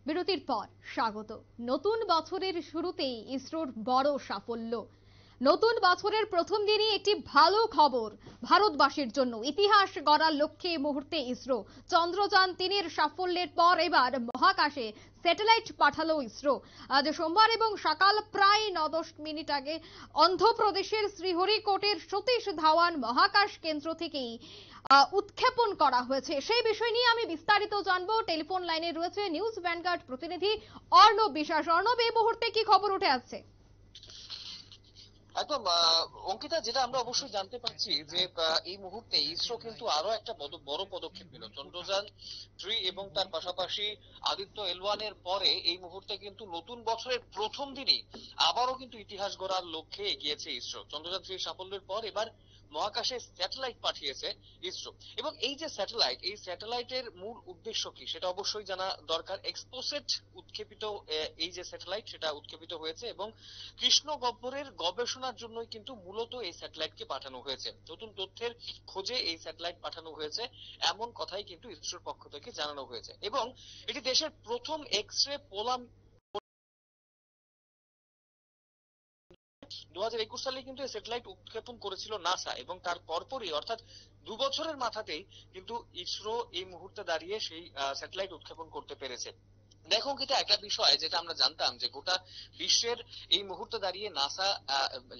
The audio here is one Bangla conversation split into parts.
বিরতির পর স্বাগত। নতুন বছরের শুরুতেই ইসরোর বড় সাফল্য। নতুন বছরের প্রথম দিনই একটি ভালো খবর ভারতবাসীর জন্য। ইতিহাস গড়ার লক্ষ্যে এই মুহূর্তে ইসরো চন্দ্রযান-3 এর সাফল্যের পর এবার মহাকাশে স্যাটেলাইট পাঠালো ইসরো। আজ সোমবার এবং সকাল প্রায় 9-10 মিনিট আগে অন্ধ্রপ্রদেশের শ্রীহরিকোটের সতীশ ধাওয়ান মহাকাশ কেন্দ্র থেকেই উৎক্ষেপণ করা হয়েছে। সেই বিষয় নিয়ে আমি বিস্তারিত জানবো। টেলিফোন লাইনে রয়েছে নিউজ ভ্যানগার্ড প্রতিনিধি অর্ণব বিশ্বাস। অর্ণব, এই মুহূর্তে কি খবর উঠে আসছে? একদম অঙ্কিতা, যেটা আমরা অবশ্যই জানতে পারছি যে এই মুহূর্তে ইসরো কিন্তু আরো একটা বড় পদক্ষেপ নিল। চন্দ্রযান-3 এবং তার পাশাপাশি আদিত্য-L1 এর পরে এই মুহূর্তে কিন্তু নতুন বছরের প্রথম দিনই আবারও কিন্তু ইতিহাস গড়ার লক্ষ্যে এগিয়েছে ইসরো। চন্দ্রযান-3 সাফল্যের পর এবার মহাকাশে স্যাটেলাইট পাঠিয়েছে ইসরো। এবং এই যে স্যাটেলাইট, এই স্যাটেলাইটের মূল উদ্দেশ্য কি সেটা অবশ্যই জানা দরকার। এক্সপোসেট উৎক্ষেপিত এই যে স্যাটেলাইট, সেটা উৎক্ষেপিত হয়েছে এবং কৃষ্ণ গহ্বরের গবেষণার জন্যই কিন্তু মূলত এই স্যাটেলাইটকে পাঠানো হয়েছে। নতুন তথ্যের খোঁজে এই স্যাটেলাইট পাঠানো হয়েছে, এমন কথাই কিন্তু ইসরোর পক্ষ থেকে জানানো হয়েছে। এবং এটি দেশের প্রথম এক্স-রে পোলার 2021 সালে কিন্তু এই স্যাটেলাইট উৎক্ষেপণ করেছিল নাসা, এবং তার পরপরই অর্থাৎ 2 বছরের মাথাতেই কিন্তু ইসরো এই মুহূর্তে দাঁড়িয়ে সেই স্যাটেলাইট উৎক্ষেপণ করতে পেরেছে। দেখো কিন্তু একটা বিষয় যেটা আমরা জানতাম যে গোটা বিশ্বের এই মুহূর্তে দাঁড়িয়ে NASA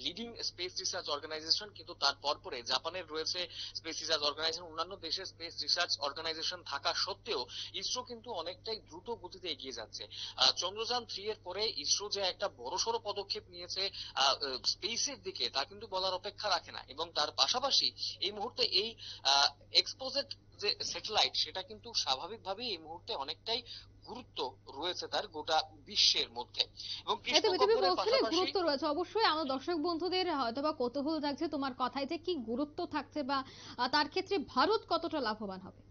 leading space research organisation, কিন্তু তার পরপরে জাপানের রয়েছে স্পেস রিসার্চ অর্গানাইজেশন, অন্যান্য দেশের স্পেস রিসার্চ অর্গানাইজেশন থাকা সত্ত্বেও ইসরো কিন্তু অনেকটাই দ্রুত গতিতে এগিয়ে যাচ্ছে। চন্দ্রযান-3 এর পরে ইসরো যে একটা বড়সড় পদক্ষেপ নিয়েছে স্পেসের দিকে, তা কিন্তু বলার অপেক্ষা রাখে না। এবং তার পাশাপাশি এই মুহূর্তে এই এক্সপোজেট যে স্যাটেলাইট, সেটা কিন্তু স্বাভাবিকভাবেই এই মুহূর্তে অনেকটাই গুরুত্ব রয়েছে তার গোটা বিশ্বের মধ্যে। এবং কৃষ্ণ গহ্বরের পাশাপাশি গুরুত্ব রয়েছে অবশ্যই। আমার দর্শক বন্ধুদের হয়তোবা কৌতূহল জাগছে তোমার কথায় যে কি গুরুত্ব থাকছে বা তার ক্ষেত্রে ভারত কতটা লাভবান হবে।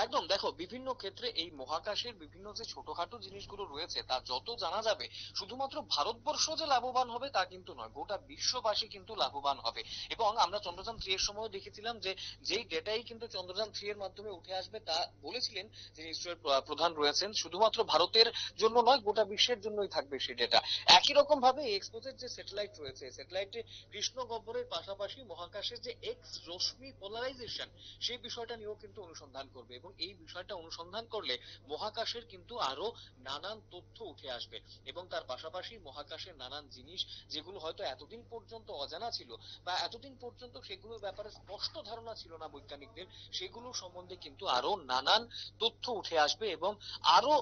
একদম, দেখো বিভিন্ন ক্ষেত্রে এই মহাকাশের বিভিন্ন যে ছোটখাটো জিনিসগুলো রয়েছে তা যত জানা যাবে, শুধুমাত্র ভারতবর্ষ যে লাভবান হবে তা কিন্তু নয়, গোটা বিশ্ববাসী কিন্তু লাভবান হবে। এবং আমরা চন্দ্রযান-3 এর সময় দেখেছিলাম যে যেই ডেটাই কিন্তু চন্দ্রযান-3 এর মাধ্যমে উঠে আসবে, তা বলেছিলেন যিনি ইসরোর প্রধান রয়েছেন, শুধুমাত্র ভারতের জন্য নয়, গোটা বিশ্বের জন্যই থাকবে সেই ডেটা। একই রকম ভাবে এক্সপোজের যে স্যাটেলাইট রয়েছে, স্যাটেলাইটে কৃষ্ণ গহ্বরের পাশাপাশি মহাকাশের যে এক্স রশ্মি পোলারাইজেশন, সেই বিষয়টা নিয়েও কিন্তু অনুসন্ধান করবে। এবং এই বিষয়টা অনুসন্ধান করলে মহাকাশের কিন্তু আরো নানান তথ্য উঠে আসবে। এবং তার পাশাপাশি মহাকাশের নানান জিনিস যেগুলো হয়তো এতদিন পর্যন্ত অজানা ছিল বা এতদিন পর্যন্ত সেগুলোর ব্যাপারে স্পষ্ট ধারণা ছিল না বৈজ্ঞানিকদের, সেগুলো সম্বন্ধে কিন্তু আরো নানান তথ্য উঠে আসবে। এবং আরো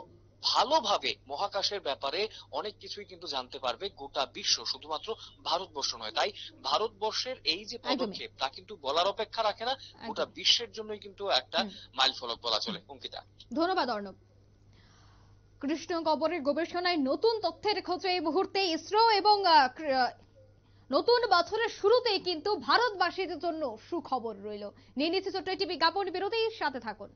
ভালোভাবে মহাকাশের ব্যাপারে অনেক কিছুই কিন্তু জানতে পারবে গোটা বিশ্ব, শুধুমাত্র ভারতবর্ষ নয়। তাই ভারতবর্ষের এই যে পদক্ষেপ, তা কিন্তু বলার অপেক্ষা রাখে না, গোটা বিশ্বের জন্যই কিন্তু একটা মাইল ফলক বলা চলে। অঙ্কিতা, ধন্যবাদ অর্ণব। কৃষ্ণ গহ্বরের গবেষণায় নতুন তথ্যের খোঁজে এই মুহূর্তে ইসরো এবং নতুন বছরের শুরুতেই কিন্তু ভারতবাসীর জন্য সুখবর রইল। নিয়ে নিচ্ছে ছোট্ট একটি বিজ্ঞাপন বিরতির সাথে থাকুন।